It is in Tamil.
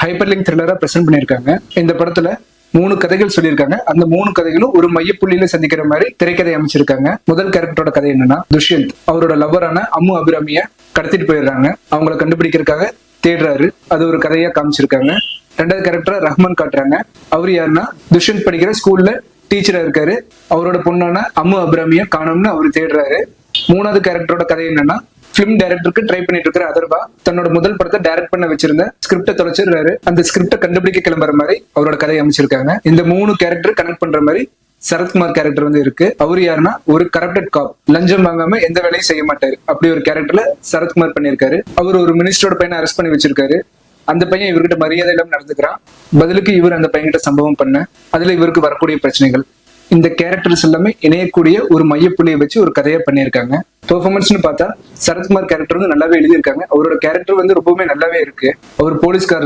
ஹைப்பர்லிங்க் த்ரில்லரா பிரசன்ட் பண்ணிருக்காங்க. இந்த படத்துல 3 கதைகள் சொல்லியிருக்காங்க. அந்த 3 கதைகளும் ஒரு மையப்புள்ளியில சந்திக்கிற மாதிரி திரைக்கதை அமைச்சிருக்காங்க. முதல் கேரக்டரோட கதை என்னன்னா, துஷ்யந்த் அவரோட லவ்வரான அம்மு அபிராமிய கடத்திட்டு போயிடுறாங்க. அவங்கள கண்டுபிடிக்கிறதுக்காக தேடுறாரு. அது ஒரு கதையா காமிச்சிருக்காங்க. 2வது கேரக்டர் ரஹ்மான் காட்டுறாங்க. அவர் யாருன்னா, துஷ்யந்த் படிக்கிற ஸ்கூல்ல டீச்சரா இருக்காரு. அவரோட பொண்ணான அம்மு அபிராமிய காணோம்னு அவர் தேடுறாரு. 3வது கேரக்டரோட கதை என்னன்னா, பிலிம் டைரக்டருக்கு ட்ரை பண்ணிட்டு இருக்கிற அதர்வா தன்னோட முதல் படத்தை டைரக்ட் பண்ண வச்சிருந்த ஸ்கிரிப்டை தொலைச்சிடுறாரு. அந்த ஸ்கிரிப்டை கண்டுபிடிக்க கிளம்புற மாதிரி அவரோட கதையை அமைச்சிருக்காங்க. இந்த 3 கேரக்டர் கனெக்ட் பண்ற மாதிரி சரத்குமார் கேரக்டர் வந்து இருக்கு. அவரு யாருன்னா, ஒரு கரப்டட் காப், லஞ்சம் வாங்காம எந்த வேலையும் செய்ய மாட்டாரு. அப்படி ஒரு கேரக்டர்ல சரத்குமார் பண்ணியிருக்காரு. அவர் ஒரு மினிஸ்டரோட பையனை அரெஸ்ட் பண்ணி வச்சிருக்காரு. அந்த பையன் இவர்கிட்ட மரியாதை இல்லாம நடந்துக்கிறான். பதிலுக்கு இவர் அந்த பையன்கிட்ட சம்பவம் பண்ண அதுல இவருக்கு வரக்கூடிய பிரச்சனைகள். இந்த கேரக்டர்ஸ் எல்லாமே இணையக்கூடிய ஒரு மையப்புள்ளியை வச்சு ஒரு கதையை பண்ணியிருக்காங்க. பெர்ஃபார்மன்ஸ்னு பார்த்தா சரத்குமார் கேரக்டர் வந்து நல்லாவே எழுதியிருக்காங்க. அவரோட கேரக்டர் வந்து ரொம்பவுமே நல்லாவே இருக்கு. அவர் போலீஸ்காரர்